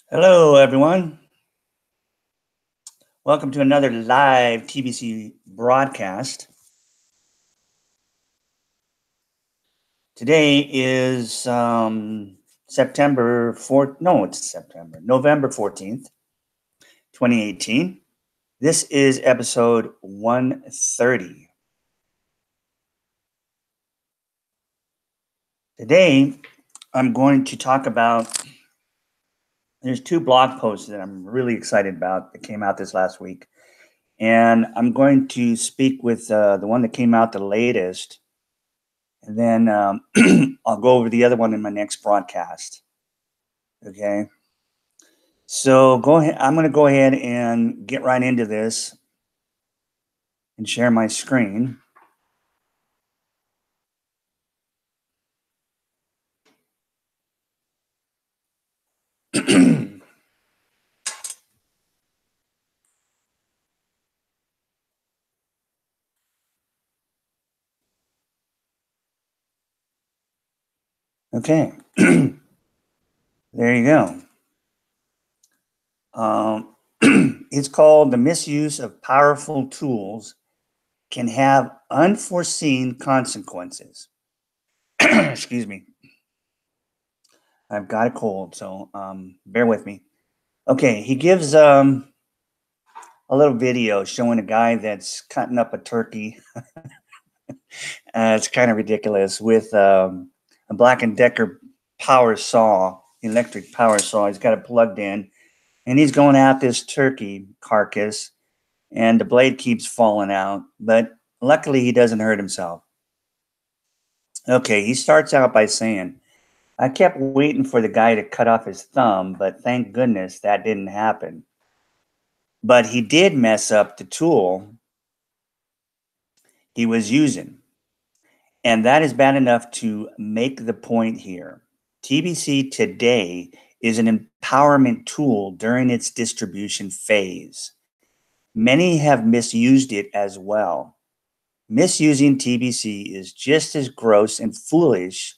Hello, everyone. Welcome to another live TBC broadcast. Today is September 4th. No, it's November 14th, 2018. This is episode 130. Today, I'm going to talk about, there's two blog posts that I'm really excited about that came out this last week. And I'm going to speak with the one that came out the latest. And then I'll go over the other one in my next broadcast. Okay. So go ahead. I'm going to go ahead and get right into this and share my screen. Okay. There you go. It's called The Misuse of Powerful Tools Can Have Unforeseen Consequences. Excuse me. I've got a cold, so bear with me. Okay, he gives a little video showing a guy that's cutting up a turkey. It's kind of ridiculous with a Black & Decker power saw, electric power saw. He's got it plugged in, and he's going at this turkey carcass, and the blade keeps falling out, but luckily he doesn't hurt himself. Okay, he starts out by saying, I kept waiting for the guy to cut off his thumb, but thank goodness that didn't happen. But he did mess up the tool he was using. And that is bad enough to make the point here. TBC today is an empowerment tool during its distribution phase. Many have misused it as well. Misusing TBC is just as gross and foolish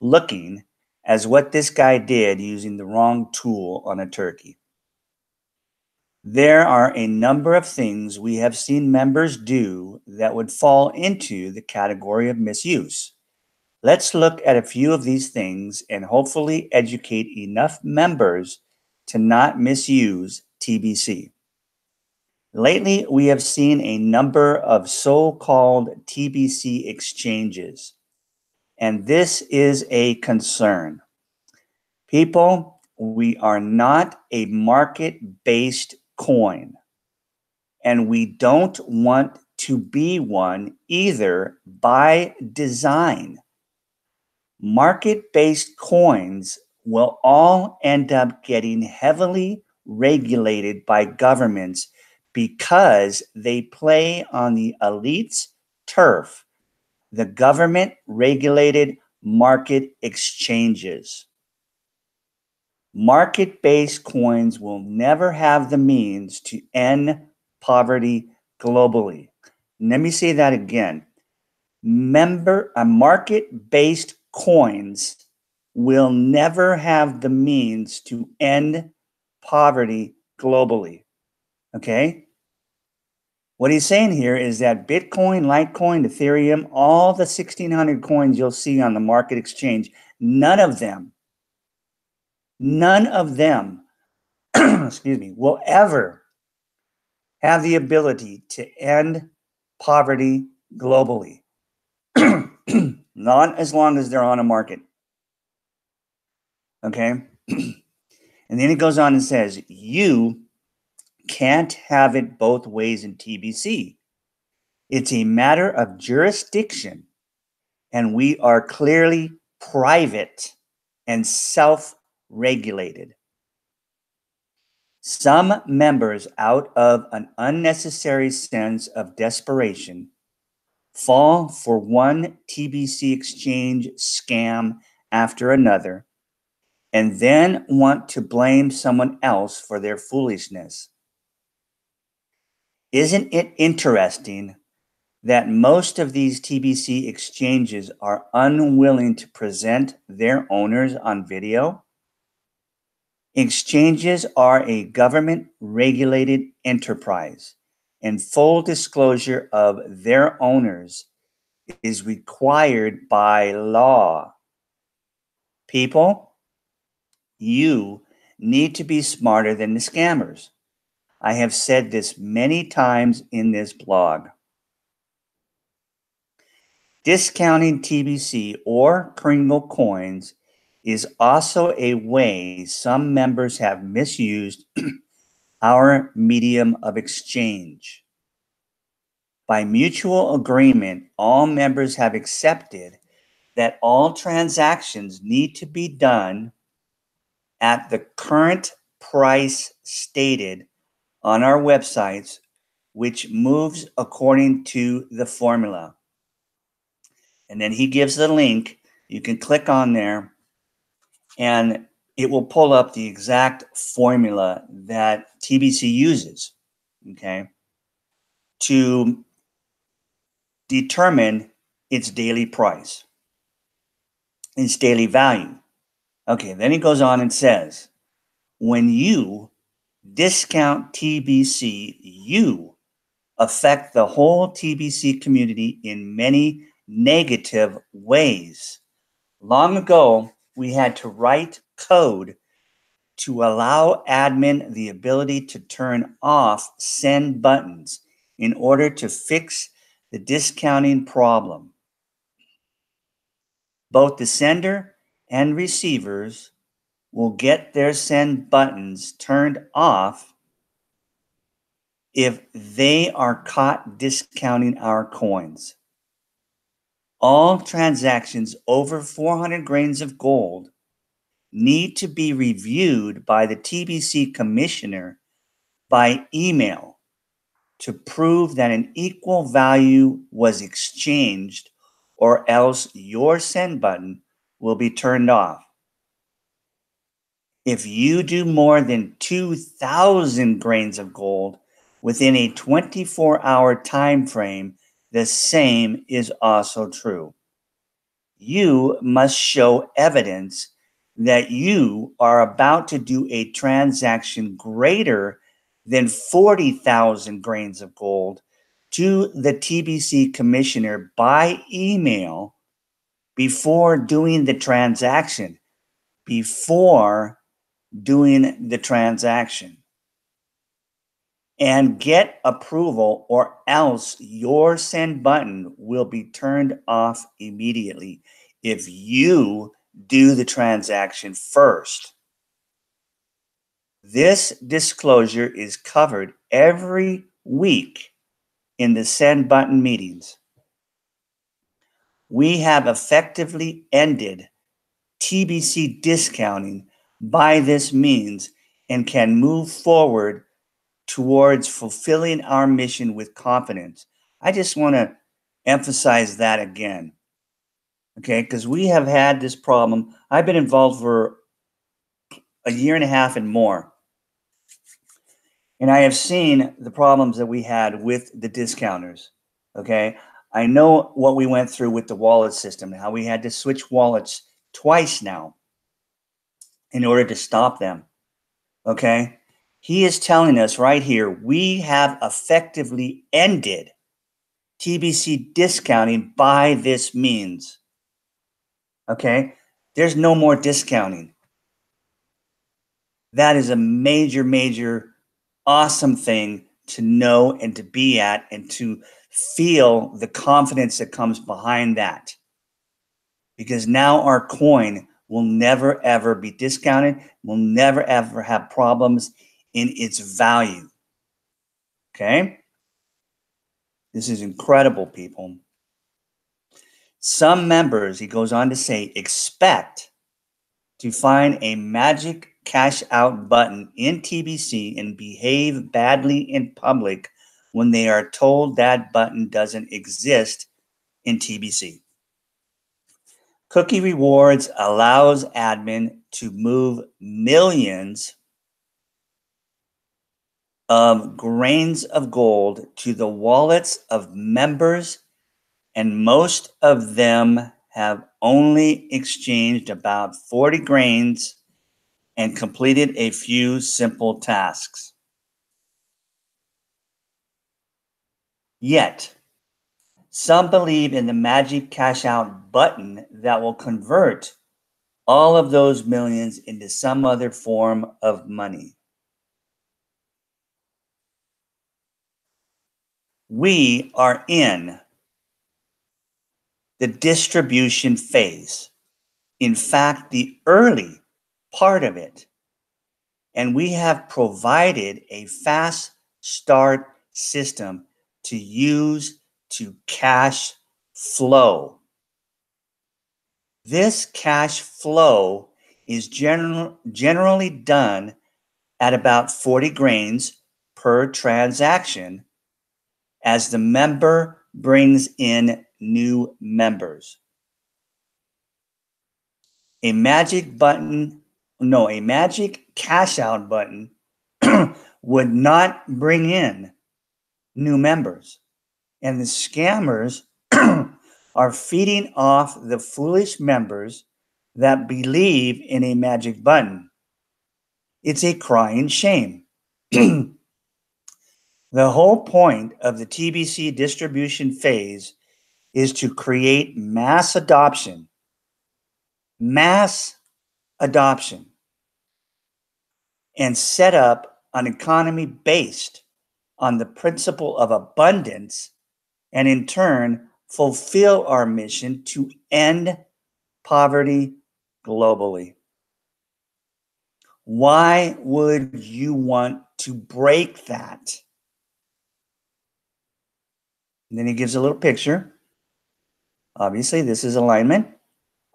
looking as what this guy did using the wrong tool on a turkey. There are a number of things we have seen members do that would fall into the category of misuse. Let's look at a few of these things and hopefully educate enough members to not misuse TBC. Lately, we have seen a number of so-called TBC exchanges, and this is a concern. People, we are not a market-based coin, and we don't want to be one either by design. Market-based coins will all end up getting heavily regulated by governments because they play on the elite's turf, the government-regulated market exchanges. Market-based coins will never have the means to end poverty globally. Let me say that again. Market-based coins will never have the means to end poverty globally. Okay? What he's saying here is that Bitcoin, Litecoin, Ethereum, all the 1,600 coins you'll see on the market exchange, none of them, excuse me, will ever have the ability to end poverty globally. Not as long as they're on a market. Okay? And then he goes on and says, you can't have it both ways in TBC. It's a matter of jurisdiction, and we are clearly private and self-regulated. Some members, out of an unnecessary sense of desperation, fall for one TBC exchange scam after another, and then want to blame someone else for their foolishness. Isn't it interesting that most of these TBC exchanges are unwilling to present their owners on video? Exchanges are a government-regulated enterprise, and full disclosure of their owners is required by law. People, you need to be smarter than the scammers. I have said this many times in this blog. Discounting TBC or Kringle coins is also a way some members have misused our medium of exchange. By mutual agreement, all members have accepted that all transactions need to be done at the current price stated on our websites, which moves according to the formula. And then he gives the link. You can click on there and it will pull up the exact formula that TBC uses, okay, to determine its daily price, its daily value. Okay, then he goes on and says, when you discount TBC, you affect the whole TBC community in many negative ways. Long ago, we had to write code to allow admin the ability to turn off send buttons in order to fix the discounting problem. Both the sender and receivers will get their send buttons turned off if they are caught discounting our coins. All transactions over 400 grains of gold need to be reviewed by the TBC commissioner by email to prove that an equal value was exchanged, or else your send button will be turned off. If you do more than 2,000 grains of gold within a 24-hour time frame, the same is also true. You must show evidence that you are about to do a transaction greater than 40,000 grains of gold to the TBC commissioner by email before doing the transaction. And get approval, or else your send button will be turned off immediately if you do the transaction first. This disclosure is covered every week in the send button meetings. We have effectively ended TBC discounting by this means and can move forward towards fulfilling our mission with confidence. I just want to emphasize that again, okay? Because we have had this problem. I've been involved for a year and a half and more, and I have seen the problems that we had with the discounters, okay? I know what we went through with the wallet system, how we had to switch wallets twice now in order to stop them, okay? He is telling us right here, we have effectively ended TBC discounting by this means. Okay? There's no more discounting. That is a major, major, awesome thing to know and to be at and to feel the confidence that comes behind that. Because now our coin will never, ever be discounted, will never, ever have problems in its value. Okay? This is incredible, people. Some members, he goes on to say, expect to find a magic cash out button in TBC and behave badly in public when they are told that button doesn't exist in TBC. Cookie Rewards allows admin to move millions of grains of gold to the wallets of members, and most of them have only exchanged about 40 grains and completed a few simple tasks. Yet, some believe in the magic cash out button that will convert all of those millions into some other form of money. We are in the distribution phase. In fact, the early part of it. And we have provided a fast start system to use to cash flow. This cash flow is generally done at about 40 grains per transaction as the member brings in new members. A magic cash out button would not bring in new members. And the scammers are feeding off the foolish members that believe in a magic button. It's a crying shame. The whole point of the TBC distribution phase is to create mass adoption. Mass adoption. And set up an economy based on the principle of abundance, and in turn fulfill our mission to end poverty globally. Why would you want to break that? And then he gives a little picture. Obviously, this is alignment.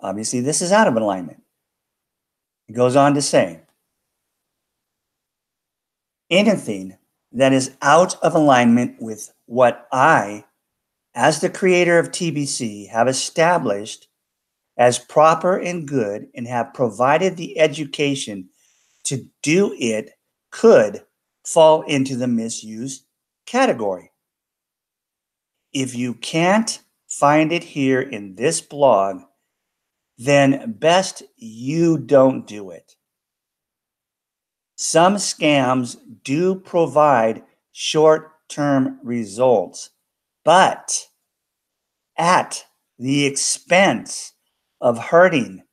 Obviously, this is out of alignment. He goes on to say, anything that is out of alignment with what I, as the creator of TBC, have established as proper and good and have provided the education to do it could fall into the misuse category. If you can't find it here in this blog, then best you don't do it. Some scams do provide short-term results, but at the expense of hurting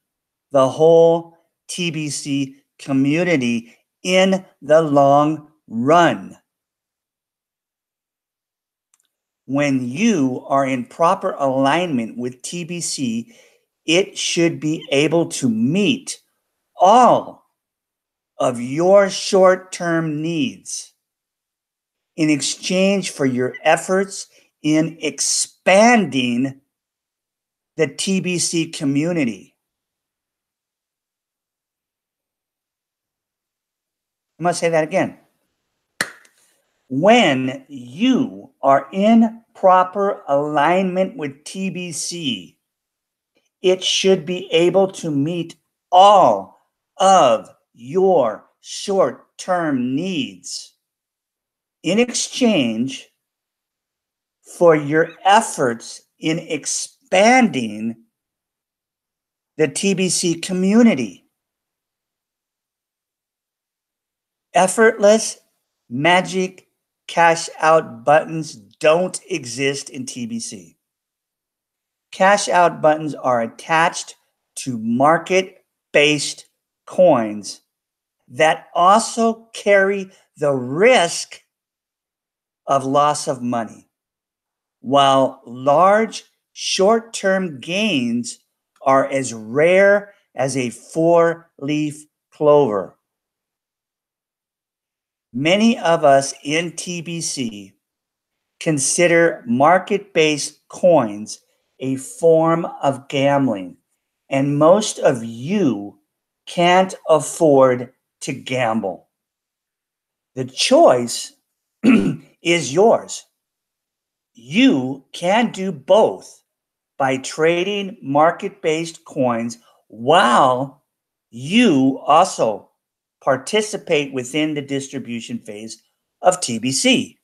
the whole TBC community in the long run. When you are in proper alignment with TBC, it should be able to meet all of your short-term needs in exchange for your efforts in expanding the TBC community. I must say that again. When you are in proper alignment with TBC, it should be able to meet all of your short-term needs in exchange for your efforts in expanding the TBC community. Effortless magic cash out buttons don't exist in TBC. Cash out buttons are attached to market-based coins that also carry the risk of loss of money, while large short-term gains are as rare as a four-leaf clover. Many of us in TBC consider market-based coins a form of gambling, and most of you can't afford to gamble. The choice is yours. You can do both by trading market-based coins while you also participate within the distribution phase of TBC.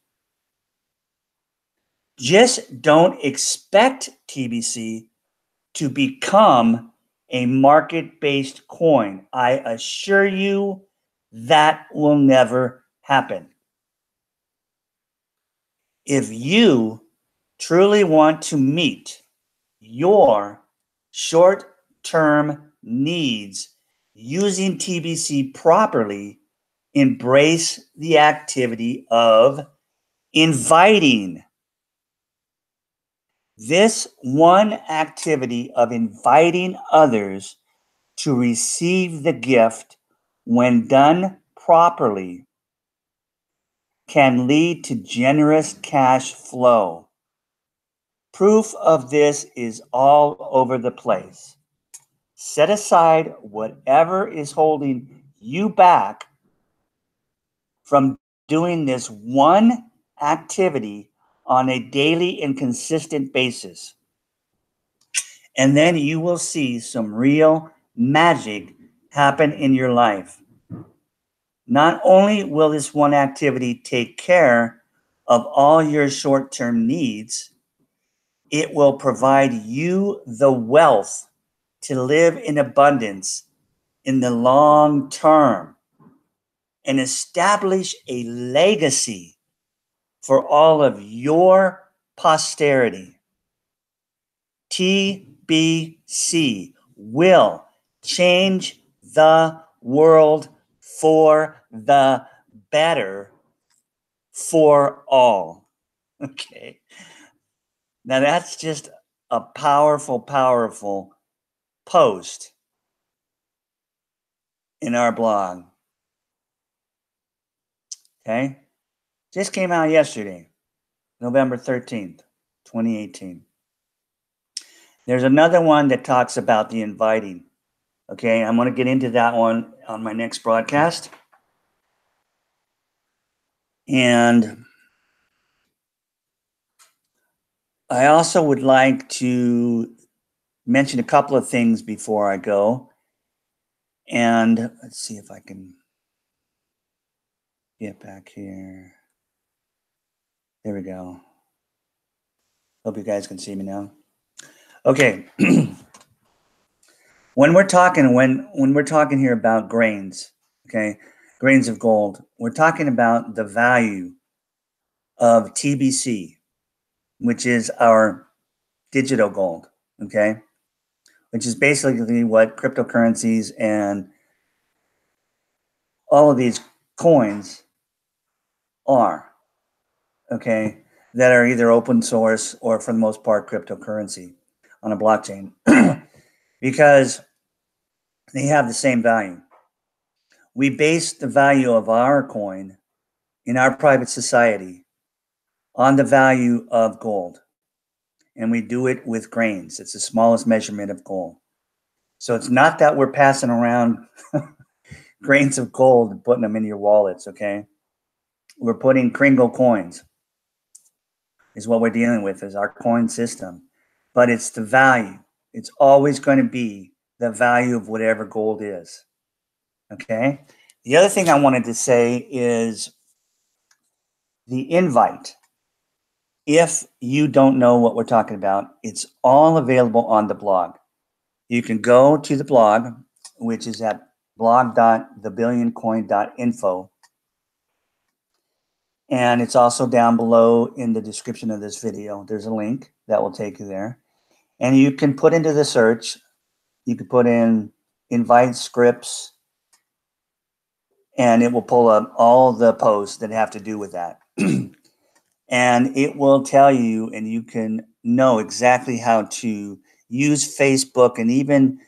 Just don't expect TBC to become a market-based coin. I assure you that will never happen. If you truly want to meet your short-term needs using TBC properly, embrace the activity of inviting. This one activity of inviting others to receive the gift, when done properly, can lead to generous cash flow. Proof of this is all over the place. Set aside whatever is holding you back from doing this one activity on a daily and consistent basis. And then you will see some real magic happen in your life. Not only will this one activity take care of all your short-term needs, it will provide you the wealth to live in abundance in the long term and establish a legacy for all of your posterity. TBC will change the world for the better for all. Okay. Now that's just a powerful, powerful post in our blog. Okay. Just came out yesterday, November 13th, 2018. There's another one that talks about the inviting. Okay. I'm going to get into that one on my next broadcast. And I also would like to mention a couple of things before I go. And let's see if I can get back here. There we go. Hope you guys can see me now. Okay. when we're talking here about grains, okay, grains of gold, we're talking about the value of TBC, which is our digital gold, okay, which is basically what cryptocurrencies and all of these coins are, okay, that are either open source or for the most part cryptocurrency on a blockchain because they have the same value. We base the value of our coin in our private society on the value of gold. And we do it with grains. It's the smallest measurement of gold. So it's not that we're passing around grains of gold and putting them in your wallets, okay? We're putting Kringle coins is what we're dealing with, is our coin system. But it's the value. It's always going to be the value of whatever gold is, okay? The other thing I wanted to say is the invite. If you don't know what we're talking about, it's all available on the blog. You can go to the blog, which is at blog.thebillioncoin.info. And it's also down below in the description of this video. There's a link that will take you there. And you can put into the search, you can put in invite scripts, and it will pull up all the posts that have to do with that. And it will tell you, and you can know exactly how to use Facebook and even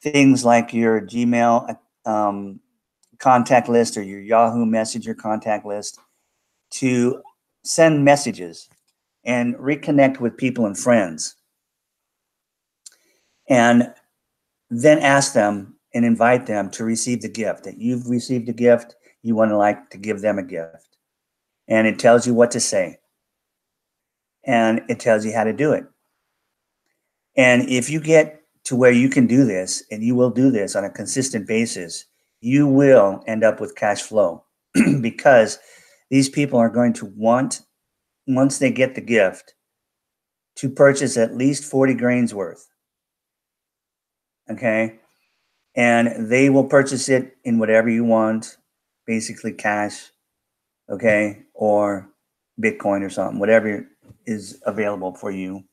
things like your Gmail contact list or your Yahoo Messenger contact list to send messages and reconnect with people and friends. And then ask them and invite them to receive the gift. That you've received a gift, you want to like to give them a gift. And it tells you what to say. And it tells you how to do it. And if you get to where you can do this, and you will do this on a consistent basis, you will end up with cash flow because these people are going to want, once they get the gift, to purchase at least 40 grains worth. Okay. And they will purchase it in whatever you want, basically cash, okay, or Bitcoin or something, whatever is available for you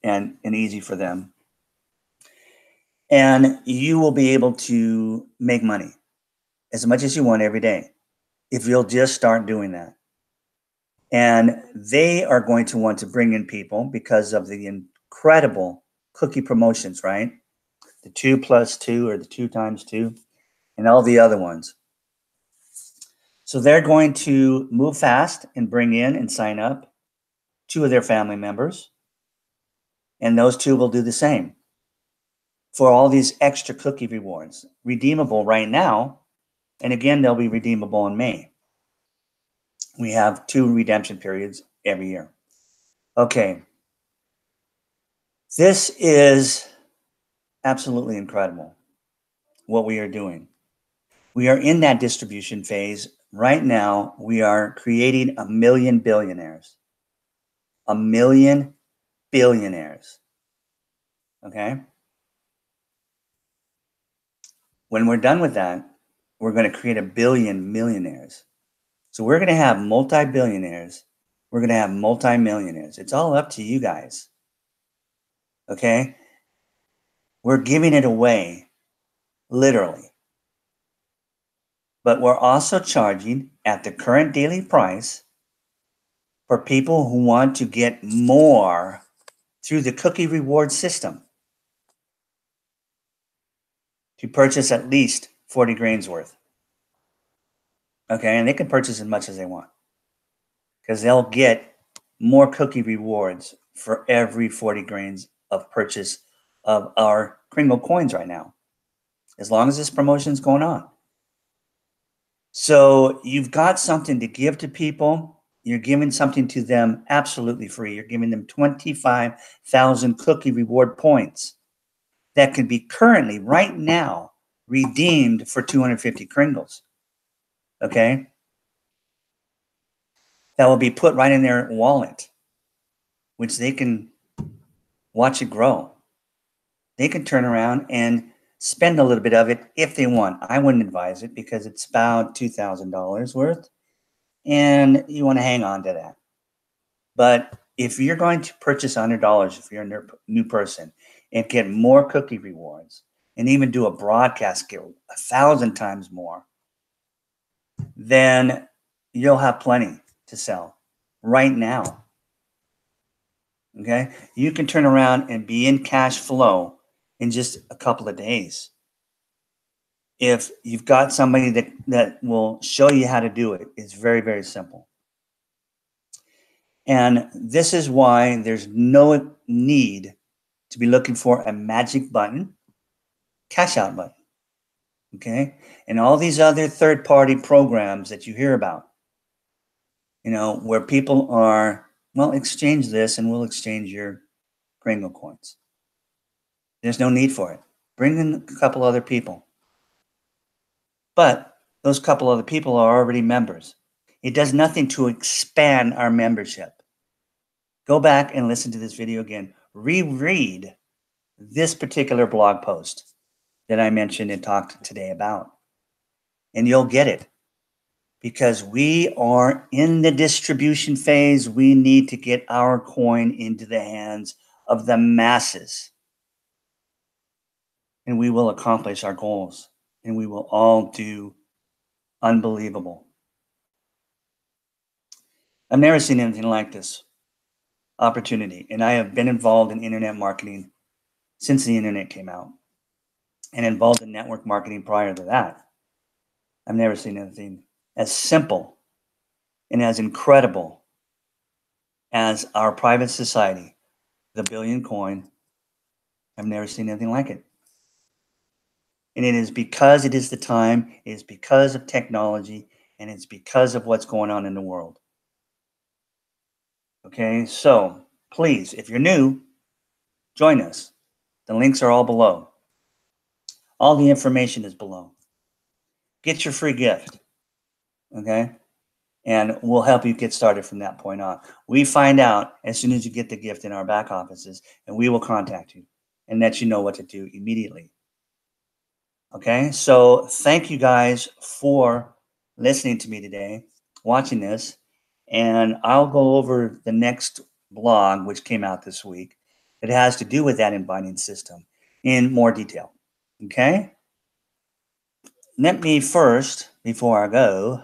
and easy for them. And you will be able to make money as much as you want every day if you'll just start doing that. And they are going to want to bring in people because of the incredible cookie promotions, right? The 2+2 or the 2 x 2 and all the other ones. So they're going to move fast and bring in and sign up 2 of their family members. And those 2 will do the same for all these extra cookie rewards, redeemable right now. And again, they'll be redeemable in May. We have 2 redemption periods every year. Okay. This is absolutely incredible what we are doing. We are in that distribution phase. Right now, we are creating 1 million billionaires. 1 million billionaires. Okay? When we're done with that, we're going to create 1 billion millionaires. So we're going to have multi-billionaires. We're going to have multi-millionaires. It's all up to you guys. Okay? We're giving it away, literally. But we're also charging at the current daily price for people who want to get more through the cookie reward system to purchase at least 40 grains worth. Okay, and they can purchase as much as they want because they'll get more cookie rewards for every 40 grains of purchase of our Kringle coins right now, as long as this promotion is going on. So you've got something to give to people. You're giving something to them absolutely free. You're giving them 25,000 cookie reward points that can be currently, right now, redeemed for 250 Kringles. Okay? That will be put right in their wallet, which they can watch it grow. They can turn around and spend a little bit of it if they want. I wouldn't advise it because it's about $2,000 worth, and you want to hang on to that. But if you're going to purchase $100, if you're a new person, and get more cookie rewards, and even do a broadcast give 1,000 times more, then you'll have plenty to sell right now. Okay? You can turn around and be in cash flow in just a couple of days. If you've got somebody that will show you how to do it, it's very, very simple. And this is why there's no need to be looking for a magic button, cash out button. Okay? And all these other third-party programs that you hear about, where people are, well, exchange this and we'll exchange your Kringle coins. There's no need for it. Bring in a couple other people. But those couple other people are already members. It does nothing to expand our membership. Go back and listen to this video again. Reread this particular blog post that I mentioned and talked today about. And you'll get it. Because we are in the distribution phase, we need to get our coin into the hands of the masses. And we will accomplish our goals. And we will all do unbelievable. I've never seen anything like this opportunity. And I have been involved in internet marketing since the internet came out, and involved in network marketing prior to that. I've never seen anything as simple and as incredible as our private society, the Billion Coin. I've never seen anything like it. And it is because it is the time, it is because of technology, and it's because of what's going on in the world. Okay, so please, if you're new, join us. The links are all below. All the information is below. Get your free gift, okay? And we'll help you get started from that point on. We find out as soon as you get the gift in our back offices, and we will contact you and let you know what to do immediately. Okay, so thank you guys for listening to me today, watching this, and I'll go over the next blog, which came out this week. It has to do with that inviting system in more detail. Okay, let me first, before I go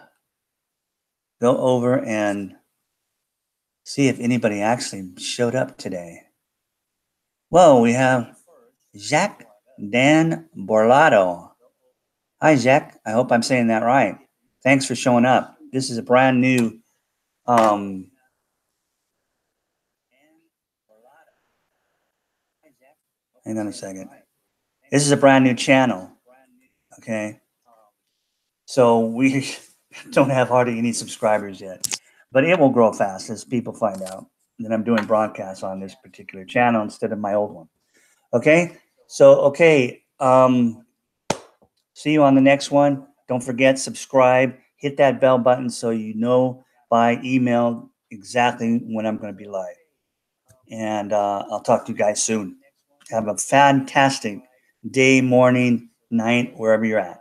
over and see if anybody actually showed up today. Well, we have Jacques Dan Borlato. Hi, Jack. I hope I'm saying that right. Thanks for showing up. This is a brand new, um, hang on a second. This is a brand new channel. Okay. So we don't have hardly any subscribers yet, but it will grow fast as people find out that I'm doing broadcasts on this particular channel instead of my old one. Okay. So, okay. See you on the next one. Don't forget, subscribe, hit that bell button so you know by email exactly when I'm going to be live. And I'll talk to you guys soon. Have a fantastic day, morning, night, wherever you're at.